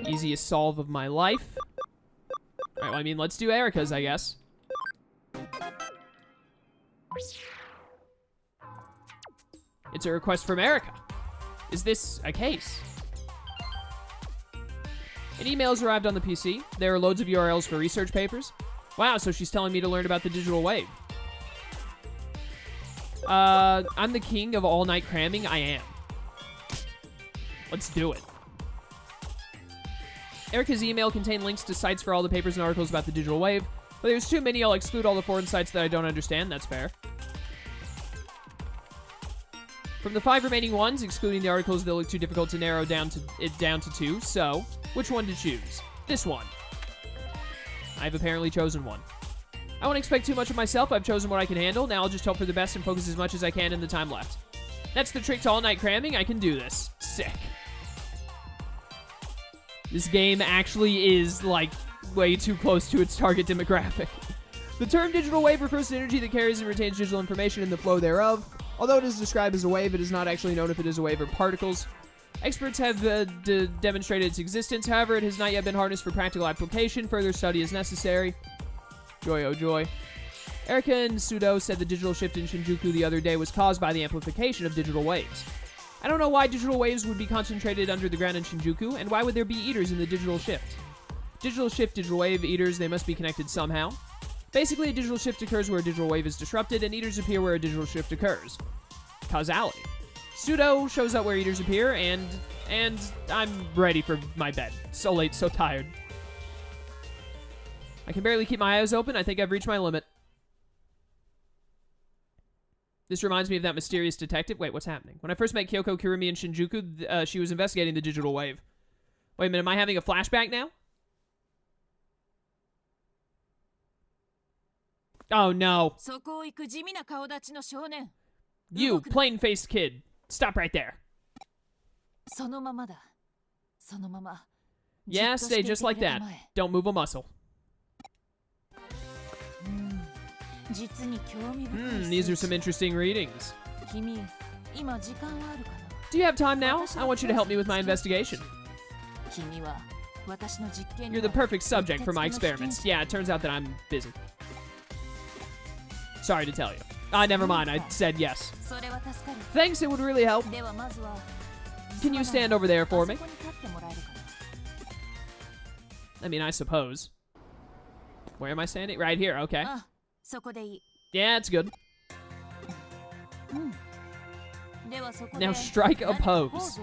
Easiest solve of my life. Alright, well, I mean, let's do Erica's, I guess. It's a request from Erica. Is this a case? An email has arrived on the PC. There are loads of URLs for research papers. Wow, so she's telling me to learn about the digital wave. I'm the king of all-night cramming. I am. Let's do it. Erica's email contained links to sites for all the papers and articles about the digital wave. But there's too many, I'll exclude all the foreign sites that I don't understand. That's fair. From the 5 remaining ones, excluding the articles that look too difficult to narrow down to 2, so which one to choose? This one. I've apparently chosen one. I won't expect too much of myself. I've chosen what I can handle. Now I'll just hope for the best and focus as much as I can in the time left. That's the trick to all-night cramming. I can do this. Sick. This game actually is, like, way too close to its target demographic. The term digital wave refers to energy that carries and retains digital information in the flow thereof. Although it is described as a wave, it is not actually known if it is a wave or particles. Experts have demonstrated its existence. However, it has not yet been harnessed for practical application. Further study is necessary. Joy, oh joy. Erica and Pseudo said the digital shift in Shinjuku the other day was caused by the amplification of digital waves. I don't know why digital waves would be concentrated under the ground in Shinjuku, and why would there be eaters in the digital shift? Digital shift, digital wave, eaters, they must be connected somehow. Basically, a digital shift occurs where a digital wave is disrupted, and eaters appear where a digital shift occurs. Causality. Pseudo shows up where eaters appear, and I'm ready for my bed. So late, so tired. I can barely keep my eyes open. I think I've reached my limit. This reminds me of that mysterious detective. Wait, what's happening? When I first met Kyoko Kirumi in Shinjuku, she was investigating the digital wave. Wait a minute, am I having a flashback now? Oh, no. You, plain-faced kid. Stop right there. Yeah, stay just like that. Don't move a muscle. These are some interesting readings. Do you have time now? I want you to help me with my investigation. You're the perfect subject for my experiments. Yeah, it turns out that I'm busy. Sorry to tell you. Never mind. I said yes. Thanks, it would really help. Can you stand over there for me? I mean, I suppose. Where am I standing? Right here, okay. Yeah, it's good. Now strike a pose.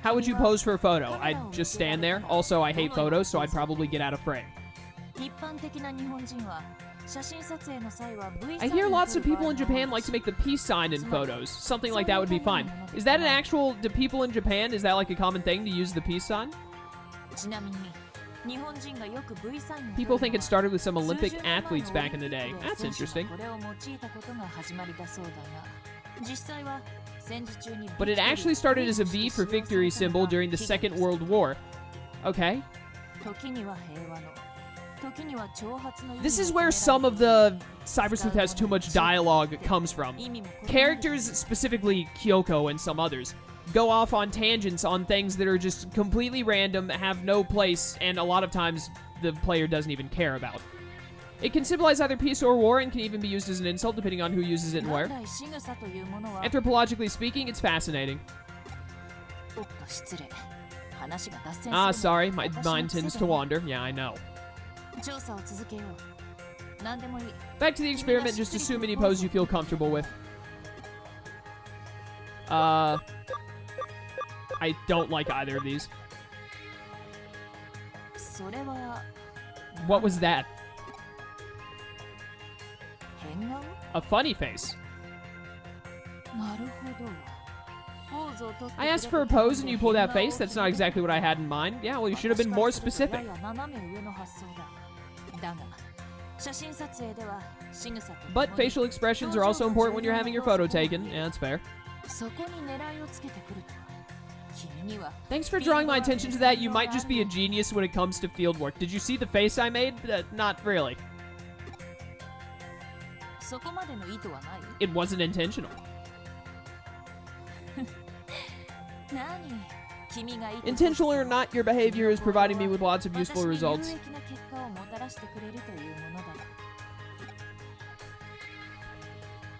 How would you pose for a photo? I'd just stand there. Also, I hate photos, so I'd probably get out of frame. I hear lots of people in Japan like to make the peace sign in photos. Something like that would be fine. Is that an actual... Do people in Japan, is that like a common thing to use the peace sign? People think it started with some Olympic athletes back in the day. That's interesting. But it actually started as a V for victory symbol during the Second World War. Okay. This is where some of the Cyber Sleuth has too much dialogue comes from. Characters, specifically Kyoko and some others, go off on tangents on things that are just completely random, have no place, and a lot of times the player doesn't even care about. It can symbolize either peace or war and can even be used as an insult depending on who uses it and where. Anthropologically speaking, it's fascinating. Sorry, my mind tends to wander. Yeah, I know. Back to the experiment, just assume any pose you feel comfortable with. I don't like either of these. What was that? A funny face. I asked for a pose and you pulled that face? That's not exactly what I had in mind. Yeah, well, you should have been more specific. But facial expressions are also important when you're having your photo taken. Yeah, that's fair. Thanks for drawing my attention to that. You might just be a genius when it comes to field work. Did you see the face I made? Not really. It wasn't intentional. Intentional or not, your behavior is providing me with lots of useful results.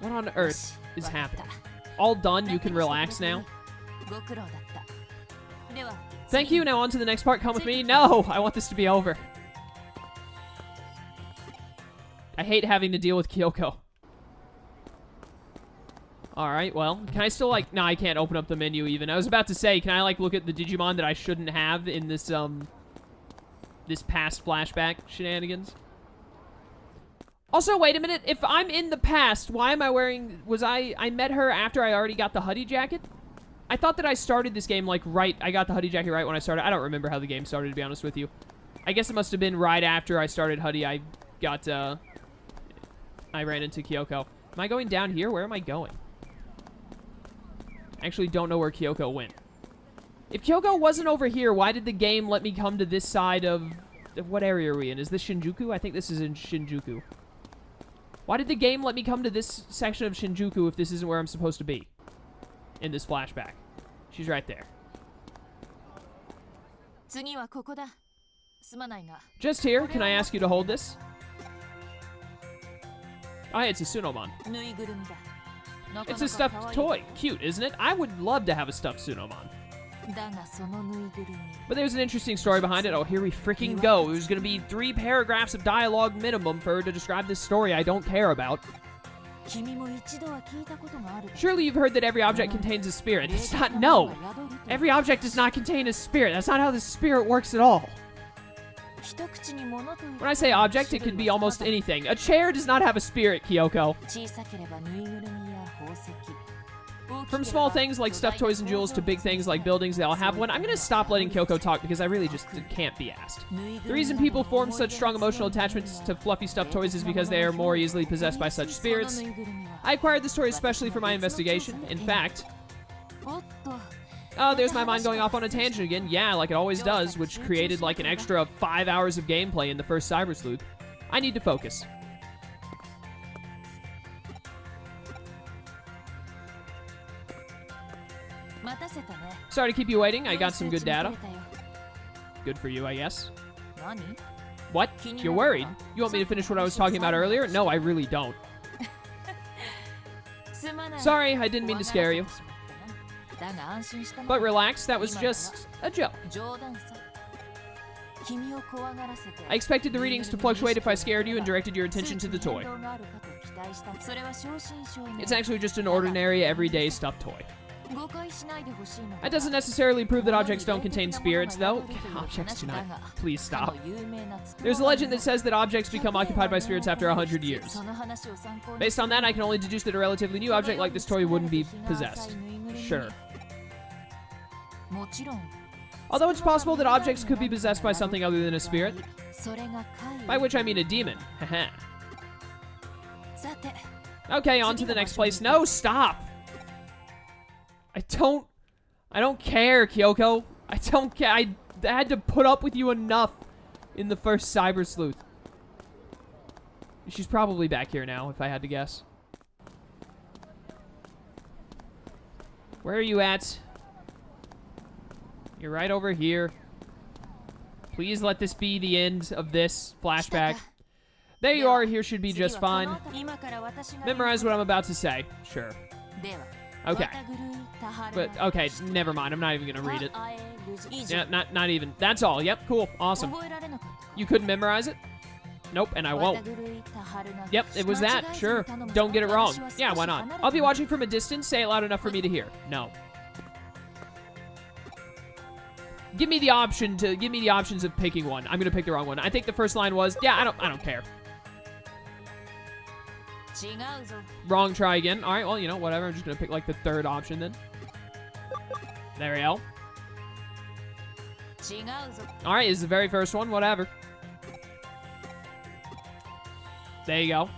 What on earth is happening? All done, you can relax now. Thank you, now on to the next part. Come with me. No, I want this to be over. I hate having to deal with Kyoko. Alright, well, can I still, like... No, I can't open up the menu even. I was about to say, can I, like, look at the Digimon that I shouldn't have in this, this past flashback shenanigans? Also, wait a minute. If I'm in the past, why am I wearing... I met her after I already got the hoodie jacket? I thought that I started this game, like, right... I got the hoodie jacket right when I started. I don't remember how the game started, to be honest with you. I guess it must have been right after I started hoodie. I got, I ran into Kyoko. Am I going down here? Where am I going? I actually don't know where Kyoko went. If Kyoko wasn't over here, why did the game let me come to this side of... What area are we in? Is this Shinjuku? I think this is in Shinjuku. Why did the game let me come to this section of Shinjuku if this isn't where I'm supposed to be? In this flashback. She's right there. Just here. Can I ask you to hold this? Oh, hey, it's a Sunomon. It's a stuffed toy. Cute, isn't it? I would love to have a stuffed Sunomon. But there's an interesting story behind it. Oh, here we freaking go. There's going to be 3 paragraphs of dialogue minimum for her to describe this story I don't care about. Surely you've heard that every object contains a spirit. It's not... No! Every object does not contain a spirit. That's not how the spirit works at all. When I say object, it could be almost anything. A chair does not have a spirit, Kyoko. From small things like stuffed toys and jewels to big things like buildings, they all have one. I'm going to stop letting Kyoko talk because I really just can't be asked. The reason people form such strong emotional attachments to fluffy stuffed toys is because they are more easily possessed by such spirits. I acquired this toy especially for my investigation. In fact... Oh, there's my mind going off on a tangent again. Yeah, like it always does, which created like an extra 5 hours of gameplay in the first Cyber Sleuth. I need to focus. Sorry to keep you waiting. I got some good data. Good for you, I guess. What? You're worried? You want me to finish what I was talking about earlier? No, I really don't. Sorry, I didn't mean to scare you. But relax, that was just a joke. I expected the readings to fluctuate if I scared you and directed your attention to the toy. It's actually just an ordinary, everyday stuffed toy. That doesn't necessarily prove that objects don't contain spirits, though. Objects do not. Please stop. There's a legend that says that objects become occupied by spirits after 100 years. Based on that, I can only deduce that a relatively new object like this toy wouldn't be possessed. Sure. Although it's possible that objects could be possessed by something other than a spirit. By which I mean a demon. Haha. Okay, on to the next place. No, stop! I don't care, Kyoko. I don't care. I had to put up with you enough in the first Cyber Sleuth. She's probably back here now, if I had to guess. Where are you at? You're right over here. Please let this be the end of this flashback. There you are. Here should be just fine. Memorize what I'm about to say. Sure. Okay. But, okay, never mind. I'm not even going to read it. Yeah, not even. That's all. Yep, cool. Awesome. You couldn't memorize it? Nope, and I won't. Yep, it was that. Sure. Don't get it wrong. Yeah, why not? I'll be watching from a distance. Say it loud enough for me to hear. No. Give me the options of picking one. I'm gonna pick the wrong one. I think the first line was, yeah, I don't care. Wrong, try again. All right, well, you know, whatever. I'm just gonna pick like the third option then. There we go. All right, this is the very first one. Whatever. There you go.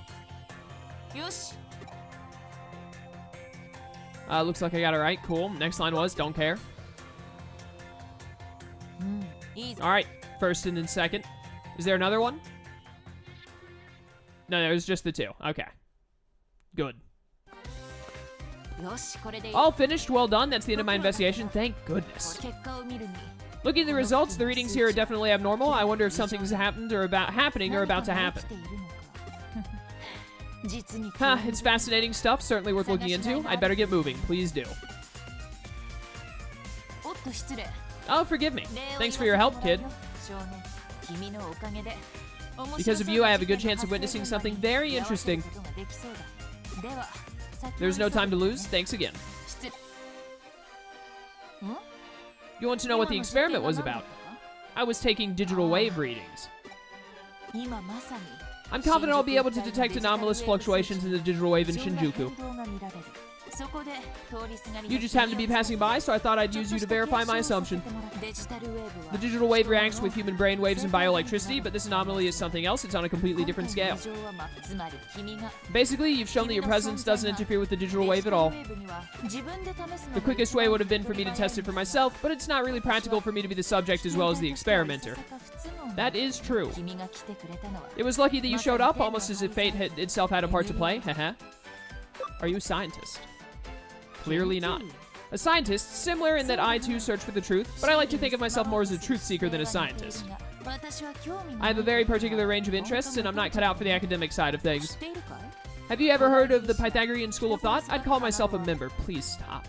Looks like I got it right. Cool. Next line was, don't care. All right, first and then second. Is there another one? No, there's just the two. Okay. Good. All finished, well done. That's the end of my investigation. Thank goodness. Looking at the results, the readings here are definitely abnormal. I wonder if something's happened or happening or about to happen. Huh, it's fascinating stuff, certainly worth looking into. I'd better get moving. Please do. Oh, forgive me. Thanks for your help, kid. Because of you, I have a good chance of witnessing something very interesting. There's no time to lose. Thanks again. You want to know what the experiment was about? I was taking digital wave readings. I'm confident I'll be able to detect anomalous fluctuations in the digital wave in Shinjuku. You just happened to be passing by, so I thought I'd use you to verify my assumption. The digital wave reacts with human brain waves and bioelectricity, but this anomaly is something else. It's on a completely different scale. Basically, you've shown that your presence doesn't interfere with the digital wave at all. The quickest way would have been for me to test it for myself, but it's not really practical for me to be the subject as well as the experimenter. That is true. It was lucky that you showed up, almost as if fate itself had a part to play. Haha. Are you a scientist? Clearly not. A scientist, similar in that I too search for the truth, but I like to think of myself more as a truth seeker than a scientist. I have a very particular range of interests, and I'm not cut out for the academic side of things. Have you ever heard of the Pythagorean school of thought? I'd call myself a member. Please stop.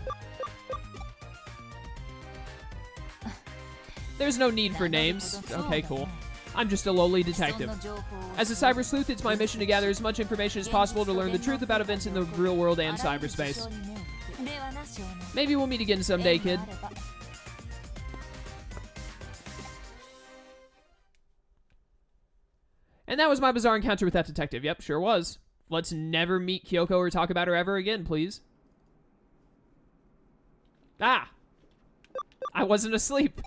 There's no need for names. Okay, cool. I'm just a lowly detective. As a cyber sleuth, it's my mission to gather as much information as possible to learn the truth about events in the real world and cyberspace. Maybe we'll meet again someday, kid. And that was my bizarre encounter with that detective. Yep, sure was. Let's never meet Kyoko or talk about her ever again, please. Ah! I wasn't asleep.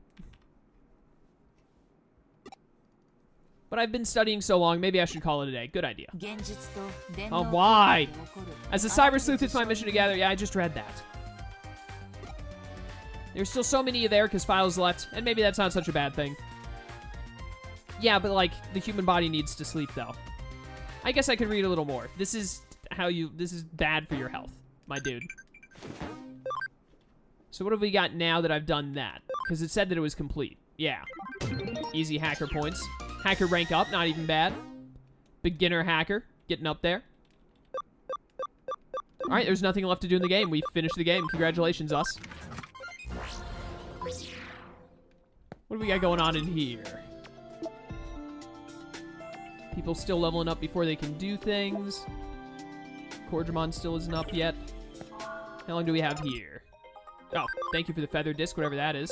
But I've been studying so long, maybe I should call it a day. Good idea. Oh, why? As a cyber sleuth, it's my mission to gather. Yeah, I just read that. There's still so many of Erica's files left, and maybe that's not such a bad thing. Yeah, but, like, the human body needs to sleep, though. I guess I could read a little more. This is bad for your health, my dude. So what have we got now that I've done that? Because it said that it was complete. Yeah. Easy hacker points. Hacker rank up, not even bad. Beginner hacker, getting up there. Alright, there's nothing left to do in the game. We finished the game. Congratulations, us. What do we got going on in here? People still leveling up before they can do things. Digimon still isn't up yet. How long do we have here? Oh, thank you for the feather disc, whatever that is.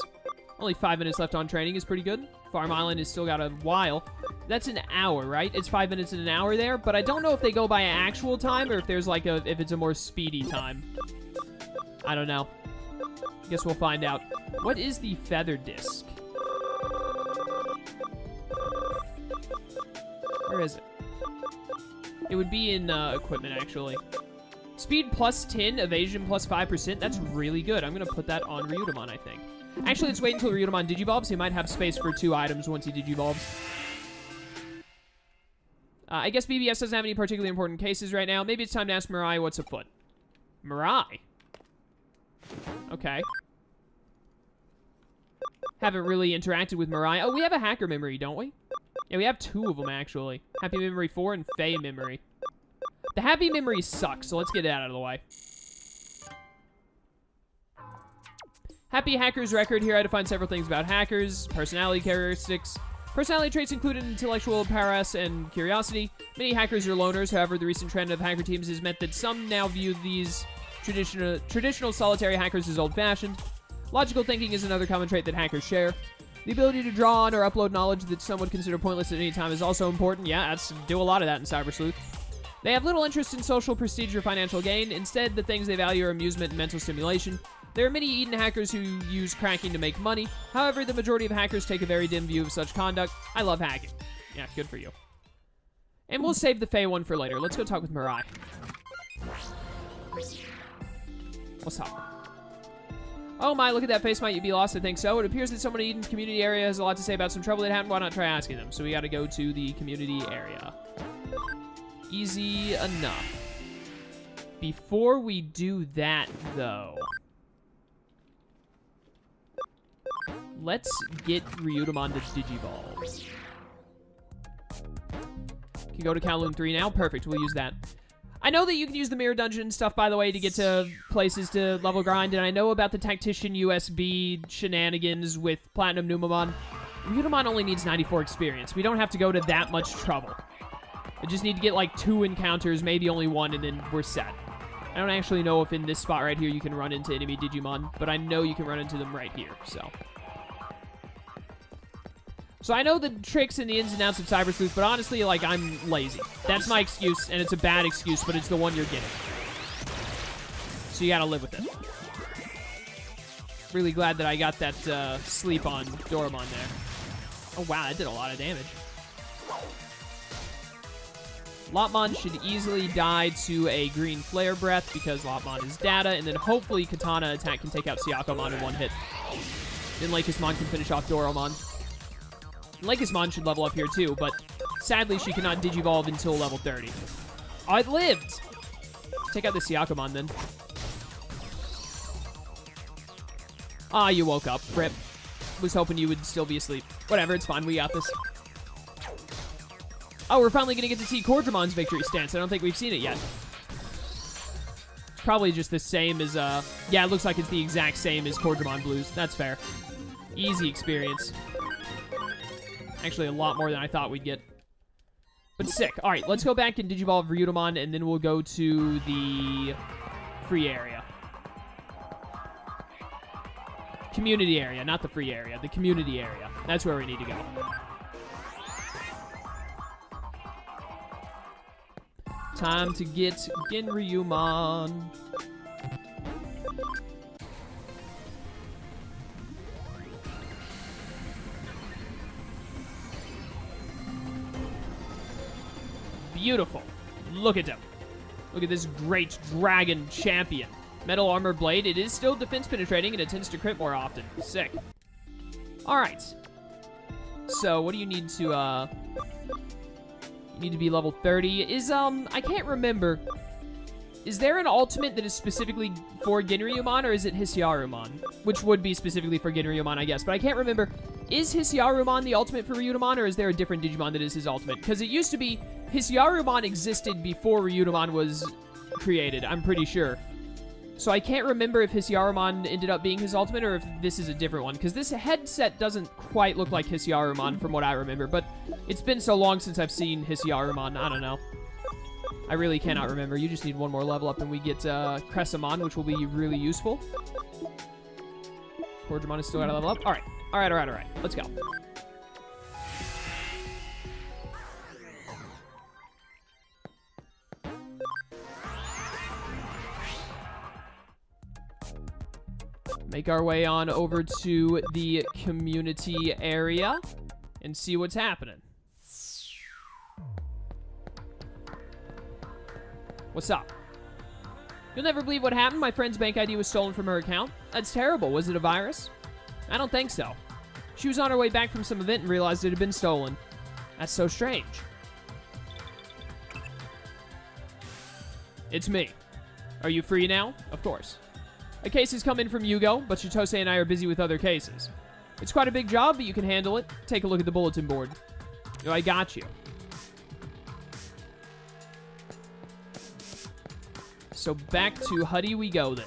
Only 5 minutes left on training is pretty good. Farm Island has still got a while. That's an hour, right? It's 5 minutes and an hour there, but I don't know if they go by actual time or if there's like if it's a more speedy time. I don't know. Guess we'll find out. What is the feather disc? Where is it? It would be in equipment, actually. Speed plus 10, evasion plus 5%. That's really good. I'm going to put that on Ryudomon, I think. Actually, let's wait until Ryudomon digivolves. He might have space for 2 items once he digivolves. I guess BBS doesn't have any particularly important cases right now. Maybe it's time to ask Mirai what's afoot. Mirai? Okay. Haven't really interacted with Mirai. Oh, we have a hacker memory, don't we? Yeah, we have 2 of them, actually. Happy Memory 4 and Fey Memory. The Happy Memory sucks, so let's get it out of the way. Happy Hacker's record. Here I define several things about hackers. Personality characteristics. Personality traits included intellectual prowess and curiosity. Many hackers are loners. However, the recent trend of hacker teams has meant that some now view these traditional solitary hackers as old-fashioned. Logical thinking is another common trait that hackers share. The ability to draw on or upload knowledge that some would consider pointless at any time is also important. Yeah, do a lot of that in Cyber Sleuth. They have little interest in social prestige or financial gain. Instead, the things they value are amusement and mental stimulation. There are many Eden hackers who use cracking to make money. However, the majority of hackers take a very dim view of such conduct. I love hacking. Yeah, good for you. And we'll save the Fae one for later. Let's go talk with Mirai. What's up? Oh my, look at that face. Might you be lost? I think so. It appears that someone in Eden's community area has a lot to say about some trouble that happened. Why not try asking them? So we got to go to the community area. Easy enough. Before we do that, though, let's get Ryudomon to Digivolve. Can go to Kowloon 3 now. Perfect. We'll use that. I know that you can use the mirror dungeon and stuff, by the way, to get to places to level grind, and I know about the Tactician USB shenanigans with Platinum Numamon. Ryudomon only needs 94 experience. We don't have to go to that much trouble. I just need to get, like, 2 encounters, maybe only 1, and then we're set. I don't actually know if in this spot right here you can run into enemy Digimon, but I know you can run into them right here, so. So I know the tricks and the ins and outs of Cyber Sleuth, but honestly, like, I'm lazy. That's my excuse, and it's a bad excuse, but it's the one you're getting. So you gotta live with it. Really glad that I got that sleep on Doromon there. Oh, wow, that did a lot of damage. Lopmon should easily die to a green flare breath because Lopmon is data, and then hopefully Katana attack can take out Syakomon in one hit. Then Lakismon can finish off Doromon. Lakismon should level up here too, but sadly she cannot Digivolve until level 30. Oh, it lived! Take out the Syakomon then. Ah, you woke up. Rip. Was hoping you would still be asleep. Whatever, it's fine. We got this. Oh, we're finally going to get to see Cordramon's victory stance. I don't think we've seen it yet. It's probably just the same as, yeah, it looks like it's the exact same as Cordramon Blues. That's fair. Easy experience. Actually, a lot more than I thought we'd get. But sick. All right, let's go back and Digivolve Ryudomon, and then we'll go to the free area. Community area, not the free area. The community area. That's where we need to go. Time to get Genryumon. Beautiful. Look at him. Look at this great dragon champion. Metal armor blade. It is still defense penetrating, and it tends to crit more often. Sick. All right. So, what do you need to, you need to be level 30. I can't remember. Is there an ultimate that is specifically for Genryumon, or is it Hisiarumon? Which would be specifically for Genryumon, I guess. But I can't remember. Is Hisiarumon the ultimate for Ryudomon, or is there a different Digimon that is his ultimate? Because it used to be Hisiarumon existed before Ryudomon was created, I'm pretty sure. So I can't remember if Hisiarumon ended up being his ultimate or if this is a different one. Because this headset doesn't quite look like Hisiarumon from what I remember. But it's been so long since I've seen Hisiarumon, I don't know. I really cannot remember. You just need one more level up and we get Cressamon, which will be really useful. Cordramon is still got to level up. Alright. Alright. Let's go. Make our way on over to the community area and see what's happening. What's up? You'll never believe what happened. My friend's bank ID was stolen from her account. That's terrible. Was it a virus? I don't think so. She was on her way back from some event and realized it had been stolen. That's so strange. It's me. Are you free now? Of course. A case has come in from Yugo, but Chitose and I are busy with other cases. It's quite a big job, but you can handle it. Take a look at the bulletin board. Oh, I got you. So back to Huddy we go then.